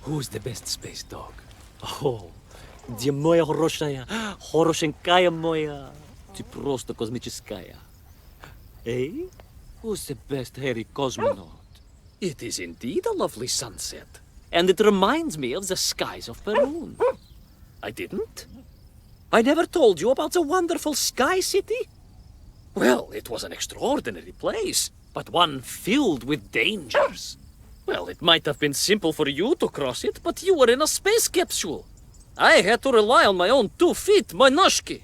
Who's the best space dog? Oh, где моя хорошая, хорошенькая моя, ты просто космическая. Eh? Who's the best hairy cosmonaut? It is indeed a lovely sunset, and it reminds me of the skies of Peru. I didn't? I never told you about the wonderful Sky City? Well, it was an extraordinary place, but one filled with dangers. Well, it might have been simple for you to cross it, but you were in a space capsule. I had to rely on my own 2 feet, my noshki.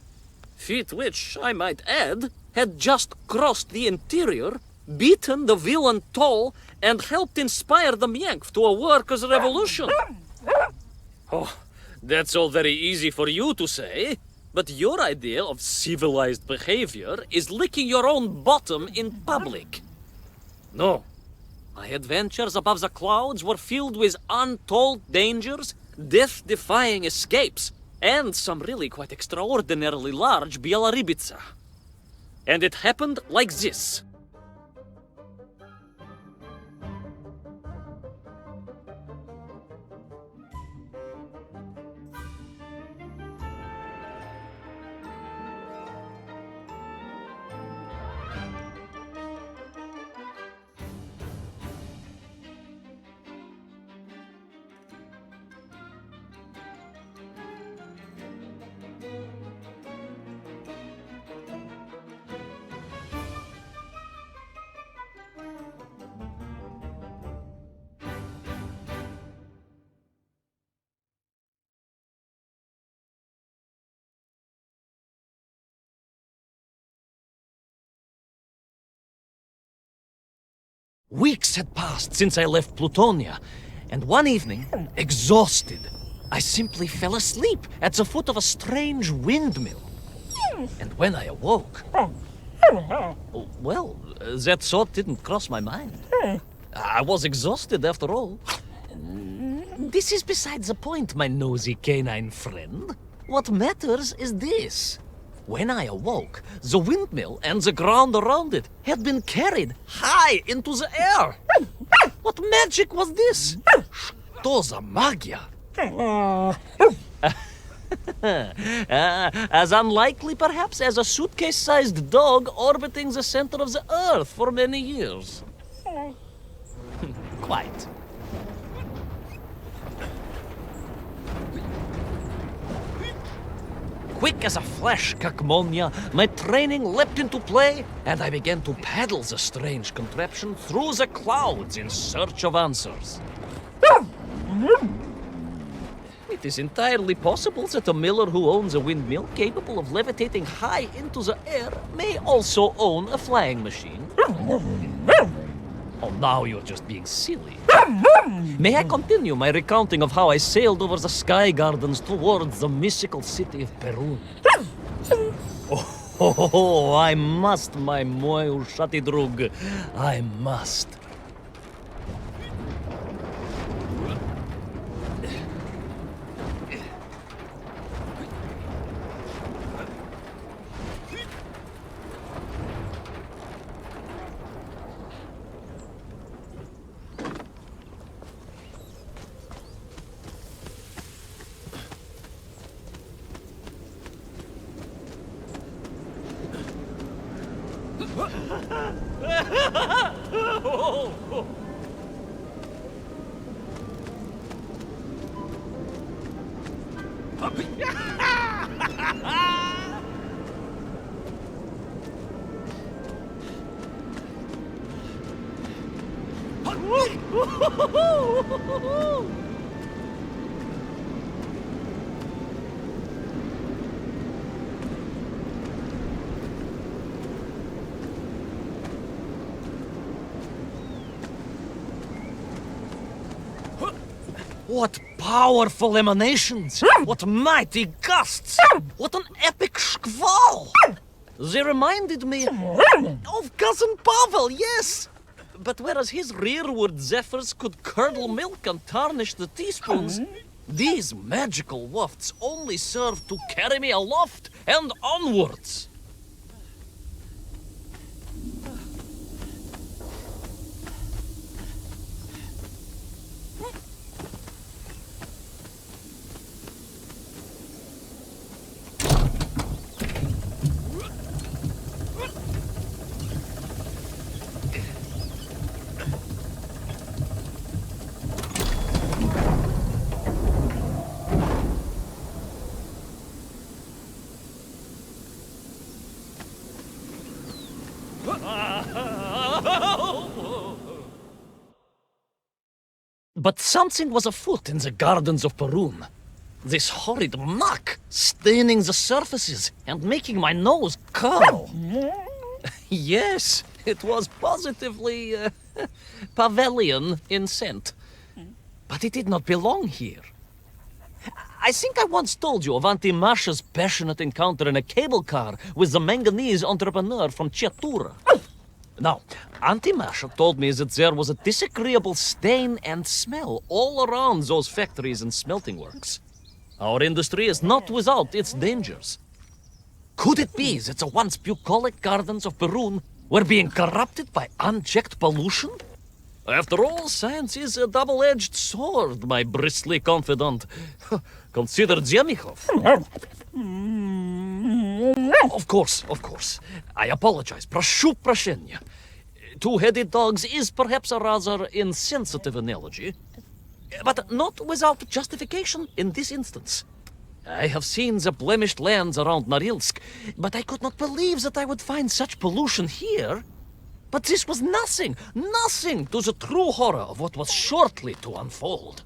Feet which, I might add, had just crossed the interior, beaten the villain Toll, and helped inspire the Myank to a workers' revolution. Oh, that's all very easy for you to say, but your idea of civilized behavior is licking your own bottom in public. No. My adventures above the clouds were filled with untold dangers, death-defying escapes, and some really quite extraordinarily large Bielorybitsa. And it happened like this. Weeks had passed since I left Plutonia, and one evening, exhausted, I simply fell asleep at the foot of a strange windmill. And when I awoke, well, that thought didn't cross my mind. I was exhausted after all. This is besides the point, my nosy canine friend. What matters is this. When I awoke, the windmill and the ground around it had been carried high into the air. What magic was this? Что за магия? As unlikely, perhaps, as a suitcase-sized dog orbiting the center of the Earth for many years. Quite. Quick as a flash, Kakmonia, my training leapt into play, and I began to paddle the strange contraption through the clouds in search of answers. It is entirely possible that a miller who owns a windmill capable of levitating high into the air may also own a flying machine. Oh, now you're just being silly. May I continue my recounting of how I sailed over the sky gardens towards the mystical city of Peru? Oh, I must, my moj ušati drug. I must. What powerful emanations! What mighty gusts! What an epic squall! They reminded me of Cousin Pavel, yes! But whereas his rearward zephyrs could curdle milk and tarnish the teaspoons, these magical wafts only serve to carry me aloft and onwards. But something was afoot in the gardens of Perun. This horrid muck staining the surfaces and making my nose curl. Yes, it was positively pavilion in scent. But it did not belong here. I think I once told you of Auntie Masha's passionate encounter in a cable car with the manganese entrepreneur from Chiatura. Now, Auntie Masha told me that there was a disagreeable stain and smell all around those factories and smelting works. Our industry is not without its dangers. Could it be that the once bucolic gardens of Perun were being corrupted by unchecked pollution? After all, science is a double-edged sword, my bristly confidant. Consider Zemikov. Of course. I apologize. Прошу прощения. Two-headed dogs is perhaps a rather insensitive analogy, but not without justification in this instance. I have seen the blemished lands around Norilsk, but I could not believe that I would find such pollution here. But this was nothing to the true horror of what was shortly to unfold.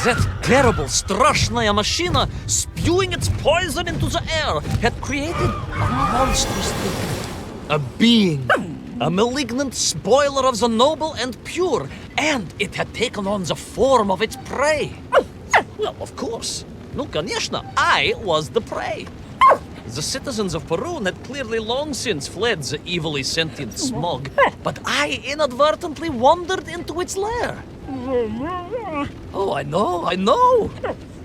That terrible, straszная machina, spewing its poison into the air, had created a monstrous thing. A being. A malignant spoiler of the noble and pure. And it had taken on the form of its prey. Well, of course. No, конечно, I was the prey. The citizens of Perun had clearly long since fled the evilly sentient smog, but I inadvertently wandered into its lair. Oh, I know.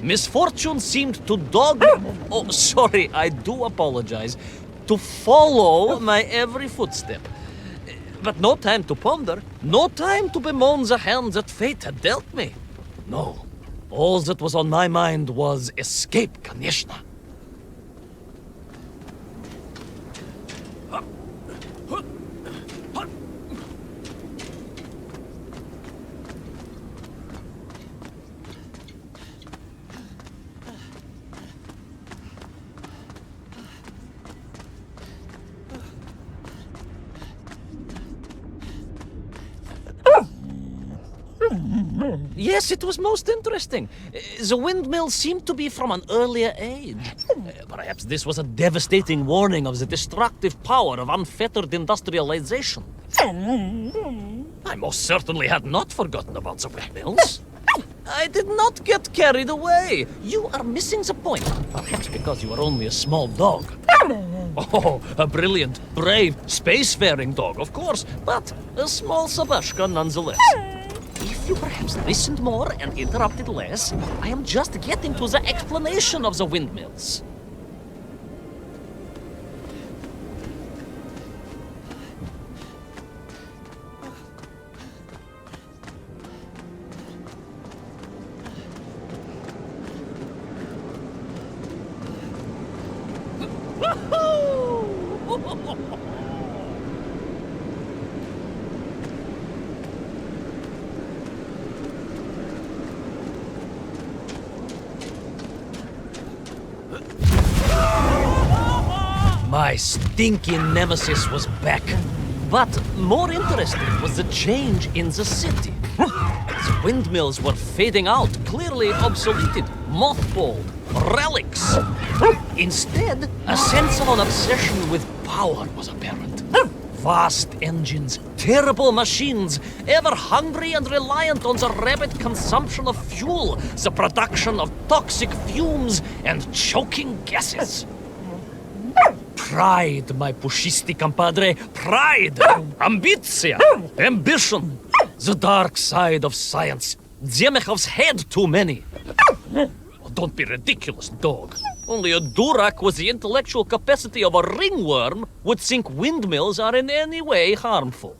Misfortune seemed to dog me. Oh, sorry, I do apologize. To follow my every footstep. But no time to ponder, no time to bemoan the hand that fate had dealt me. No, all that was on my mind was escape, конечно. Yes, it was most interesting. The windmill seemed to be from an earlier age. Perhaps this was a devastating warning of the destructive power of unfettered industrialization. I most certainly had not forgotten about the windmills. I did not get carried away. You are missing the point. Perhaps because you are only a small dog. Oh, a brilliant, brave, spacefaring dog, of course, but a small Sabashka nonetheless. If you perhaps listened more and interrupted less, I am just getting to the explanation of the windmills. My stinky nemesis was back. But more interesting was the change in the city. The windmills were fading out, clearly obsoleted, mothballed, relics. Instead, a sense of an obsession with power was apparent. Vast engines, terrible machines, ever hungry and reliant on the rapid consumption of fuel, the production of toxic fumes and choking gases. Pride, my pushisti compadre, pride, ambitia, ambition, the dark side of science. Zemechov's had too many. Oh, don't be ridiculous, dog. Only a durak with the intellectual capacity of a ringworm would think windmills are in any way harmful.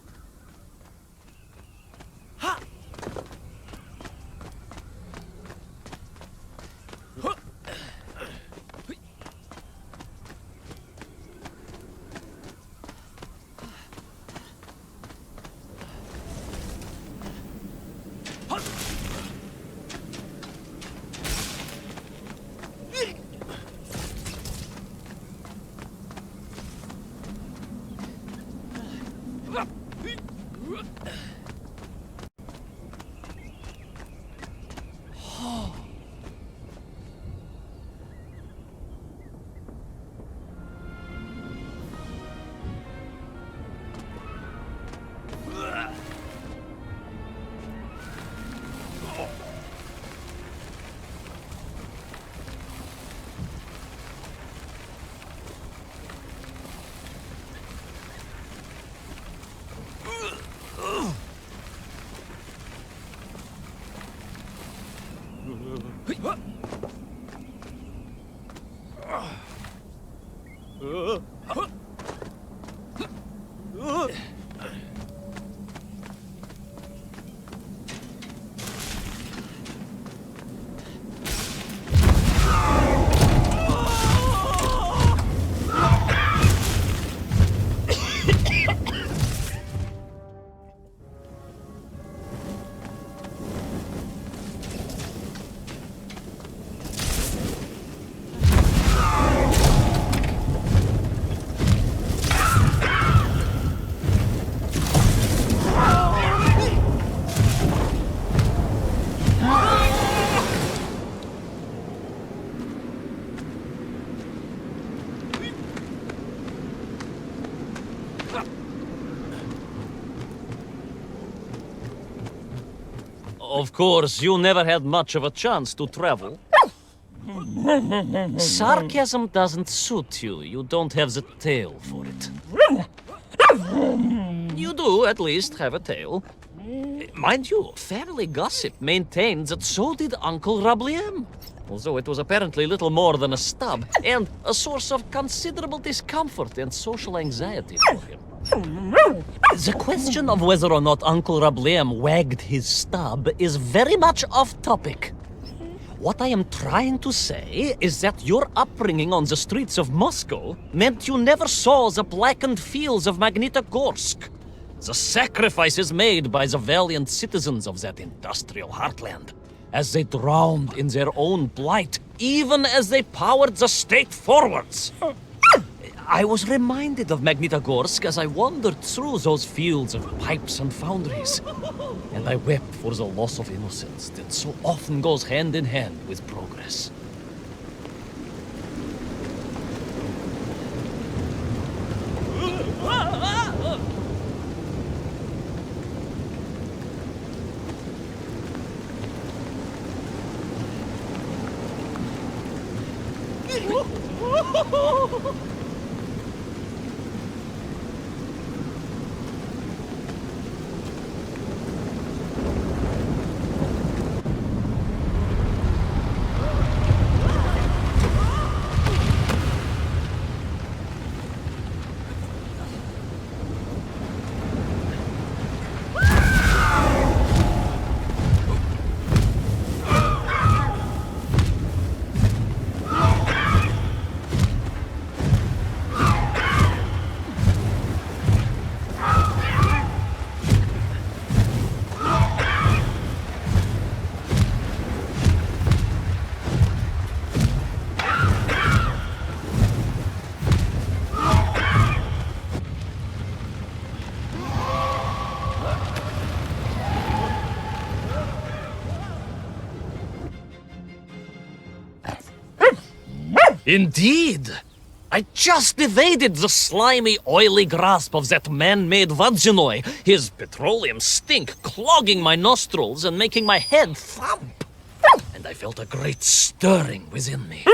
Of course, you never had much of a chance to travel. Sarcasm doesn't suit you. You don't have the tail for it. You do, at least, have a tail. Mind you, family gossip maintained that so did Uncle Rabliem. Although it was apparently little more than a stub, and a source of considerable discomfort and social anxiety for him. The question of whether or not Uncle Rabliem wagged his stub is very much off topic. What I am trying to say is that your upbringing on the streets of Moscow meant you never saw the blackened fields of Magnitogorsk, the sacrifices made by the valiant citizens of that industrial heartland, as they drowned in their own blight, even as they powered the state forwards. I was reminded of Magnitogorsk as I wandered through those fields of pipes and foundries, and I wept for the loss of innocence that so often goes hand in hand with progress. Indeed. I just evaded the slimy, oily grasp of that man-made vaginoid, his petroleum stink clogging my nostrils and making my head thump. And I felt a great stirring within me.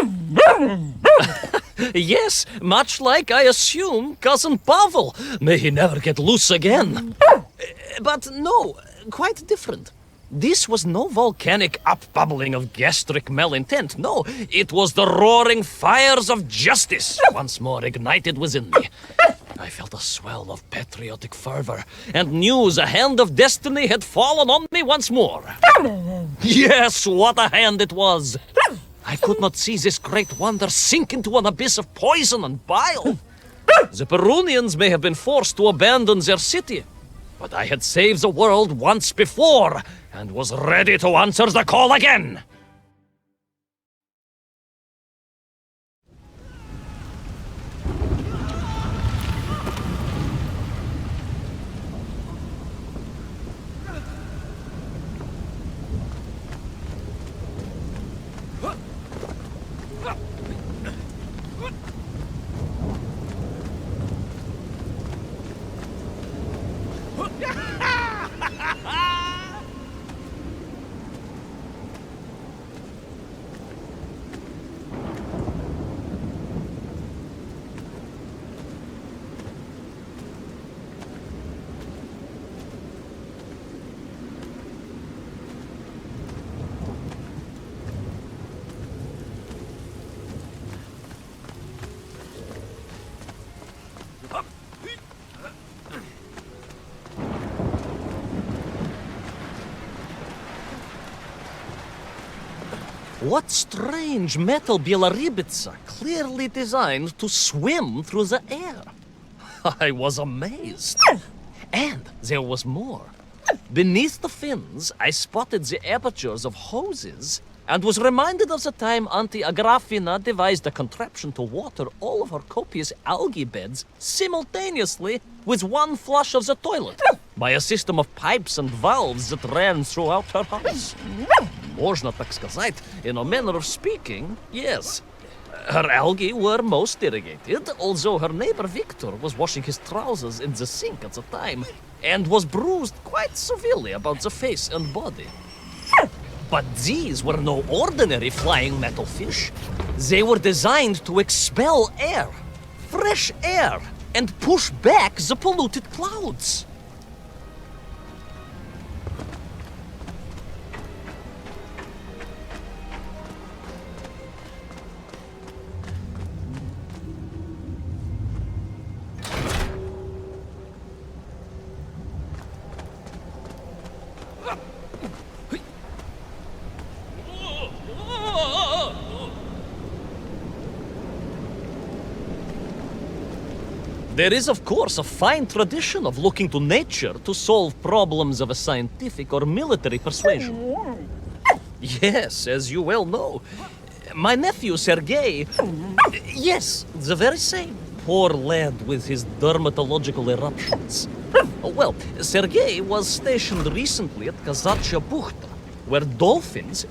Yes, much like, I assume, Cousin Pavel. May he never get loose again. But no, quite different. This was no volcanic upbubbling of gastric malintent. No, it was the roaring fires of justice once more ignited within me. I felt a swell of patriotic fervor and knew the hand of destiny had fallen on me once more. Yes, what a hand it was! I could not see this great wonder sink into an abyss of poison and bile. The Perunians may have been forced to abandon their city, but I had saved the world once before and was ready to answer the call again. What strange metal Bielaribitsa clearly designed to swim through the air? I was amazed. And there was more. Beneath the fins, I spotted the apertures of hoses and was reminded of the time Auntie Agrafina devised a contraption to water all of her copious algae beds simultaneously with one flush of the toilet by a system of pipes and valves that ran throughout her house. Можно так сказать, in a manner of speaking, yes. Her algae were most irrigated, although her neighbor Victor was washing his trousers in the sink at the time and was bruised quite severely about the face and body. But these were no ordinary flying metal fish. They were designed to expel air, fresh air, and push back the polluted clouds. There is, of course, a fine tradition of looking to nature to solve problems of a scientific or military persuasion. Yes, as you well know. My nephew, Sergei... Yes, the very same. Poor lad with his dermatological eruptions. Well, Sergei was stationed recently at Kazachya Buchta, where dolphins...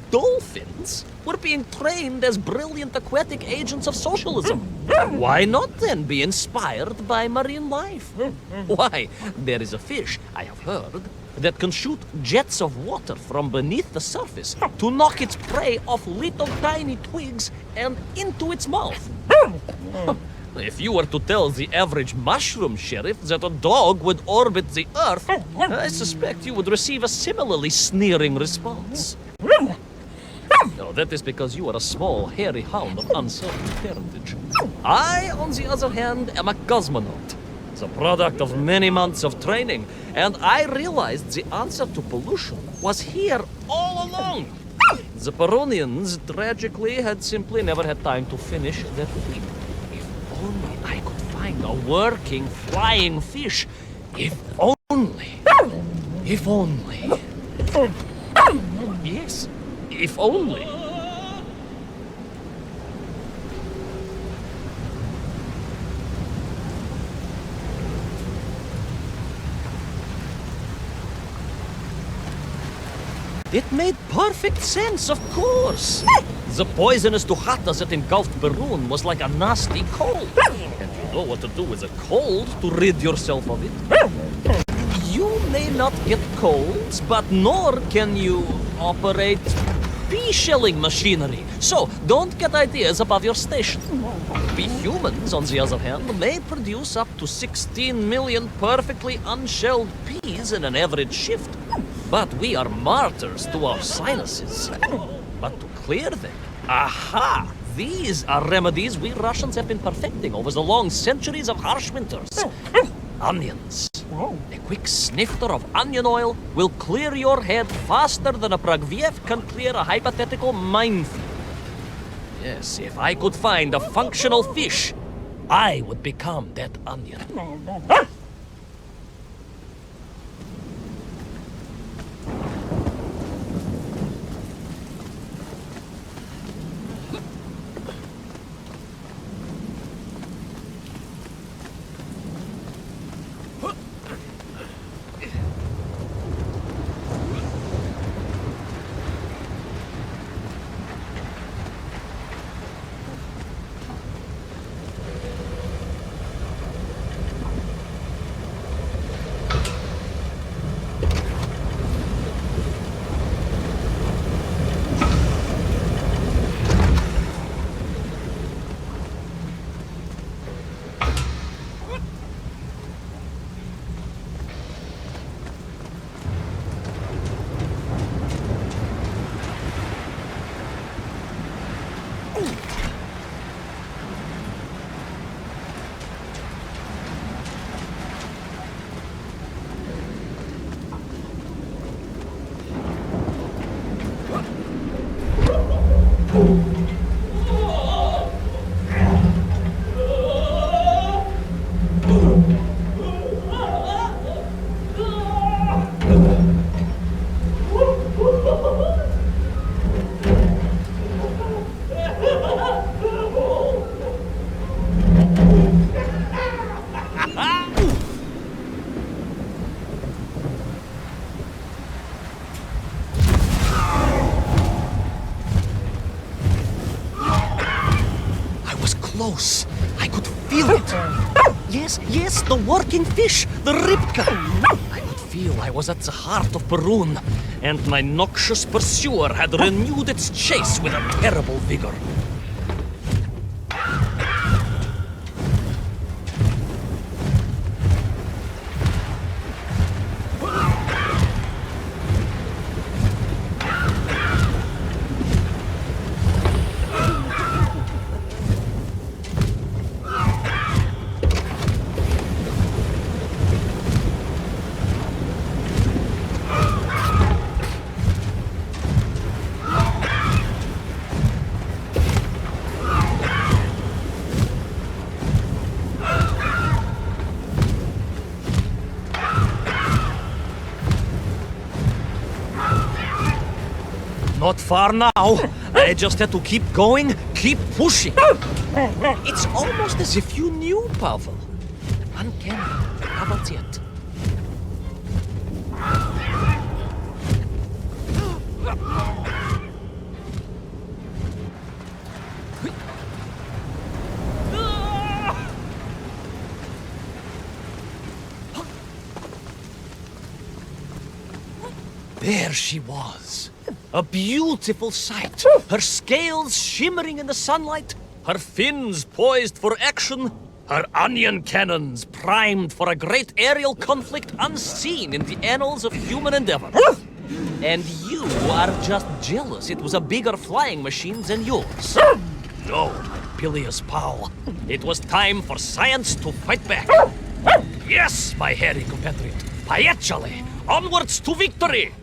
dolphins were being trained as brilliant aquatic agents of socialism. Why not then be inspired by marine life? Why, there is a fish, I have heard, that can shoot jets of water from beneath the surface to knock its prey off little tiny twigs and into its mouth. If you were to tell the average mushroom sheriff that a dog would orbit the Earth, I suspect you would receive a similarly sneering response. No, that is because you are a small, hairy hound of uncertain parentage. I, on the other hand, am a cosmonaut, the product of many months of training, and I realized the answer to pollution was here all along. The Peronians, tragically, had simply never had time to finish their fleet. If only I could find a working, flying fish. If only. If only. Yes. If only. It made perfect sense, of course. The poisonous Duchata that engulfed Berun was like a nasty cold. And you know what to do with a cold to rid yourself of it. You may not get colds, but nor can you operate pea-shelling machinery. So, don't get ideas above your station. We humans, on the other hand, may produce up to 16 million perfectly unshelled peas in an average shift. But we are martyrs to our sinuses. But to clear them, aha! These are remedies we Russians have been perfecting over the long centuries of harsh winters. Onions. A quick snifter of onion oil will clear your head faster than a Pragviev can clear a hypothetical minefield. Yes, if I could find a functional fish, I would become that onion. Close. I could feel it. Yes, the working fish, the ribka. I could feel I was at the heart of Perun, and my noxious pursuer had renewed its chase with a terrible vigor. Not far now. I just had to keep going, keep pushing. It's almost as if you knew, Pavel. Uncanny. How about yet? There she was. A beautiful sight. Her scales shimmering in the sunlight, her fins poised for action, her onion cannons primed for a great aerial conflict unseen in the annals of human endeavor. And you are just jealous it was a bigger flying machine than yours. No, my bilious pal. It was time for science to fight back. Yes, my hairy compatriot. Paechale! Onwards to victory!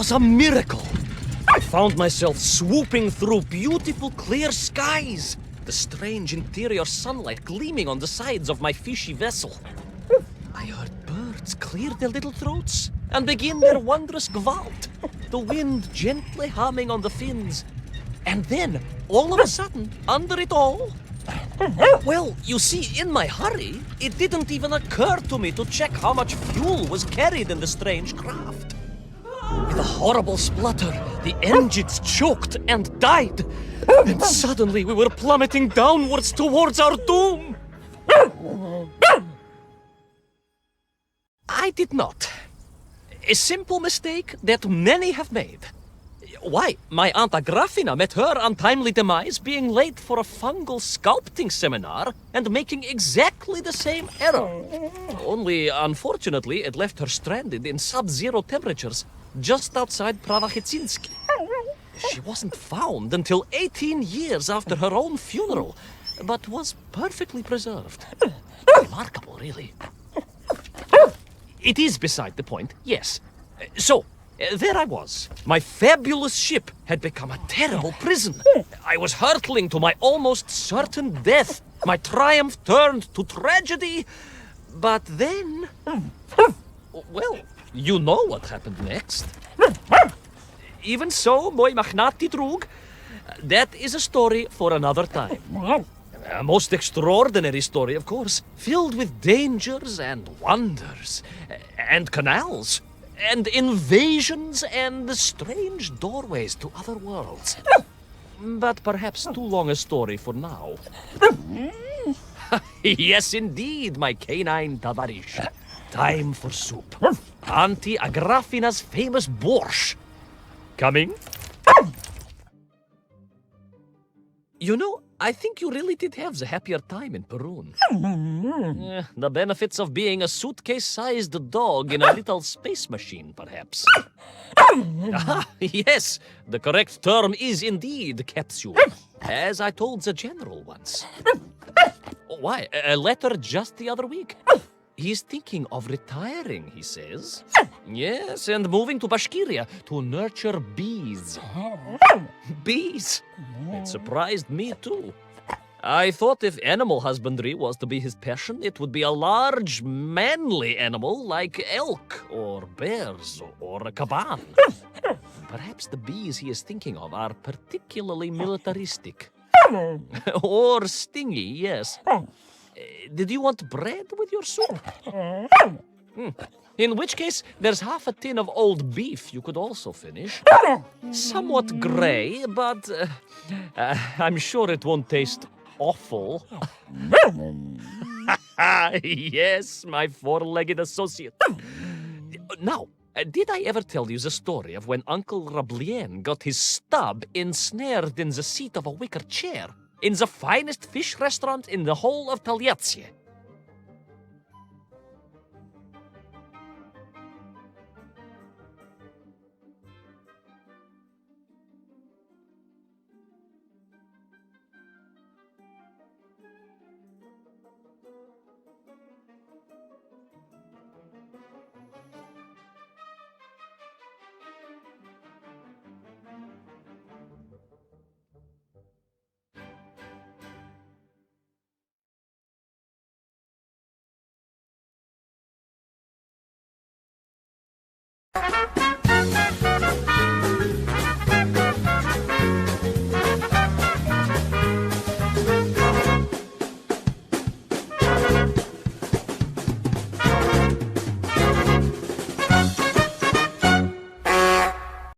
was a miracle. I found myself swooping through beautiful clear skies, the strange interior sunlight gleaming on the sides of my fishy vessel. I heard birds clear their little throats and begin their wondrous gvalt, the wind gently humming on the fins. And then, all of a sudden, under it all, well, you see, in my hurry, it didn't even occur to me to check how much fuel was carried in the strange craft. With a horrible splutter, the engines choked and died. And suddenly we were plummeting downwards towards our doom. I did not. A simple mistake that many have made. Why, my Aunt Agrafina met her untimely demise being late for a fungal sculpting seminar and making exactly the same error. Only, unfortunately, it left her stranded in sub-zero temperatures just outside Pravachitsinsk. She wasn't found until 18 years after her own funeral, but was perfectly preserved. Remarkable, really. It is beside the point, yes. So, there I was. My fabulous ship had become a terrible prison. I was hurtling to my almost certain death. My triumph turned to tragedy. But then... well, you know what happened next. Even so, moi magnati drug, that is a story for another time. A most extraordinary story, of course, filled with dangers and wonders, and canals, and invasions, and strange doorways to other worlds. But perhaps too long a story for now. Yes, indeed, my canine tavarish. Time for soup. Auntie Agrafina's famous borscht. Coming? You know, I think you really did have the happier time in Peru. The benefits of being a suitcase-sized dog in a little space machine, perhaps. Yes, the correct term is indeed capsule, as I told the general once. Why, a letter just the other week. He's thinking of retiring, he says. Yes, and moving to Bashkiria to nurture bees. Bees? It surprised me too. I thought if animal husbandry was to be his passion, it would be a large, manly animal like elk or bears or a caban. Perhaps the bees he is thinking of are particularly militaristic. Or stingy, yes. Did you want bread with your soup? In which case, there's half a tin of old beef you could also finish. Somewhat grey, but I'm sure it won't taste awful. Yes, my four-legged associate. Now, did I ever tell you the story of when Uncle Rablien got his stub ensnared in the seat of a wicker chair in the finest fish restaurant in the whole of Taliatsie?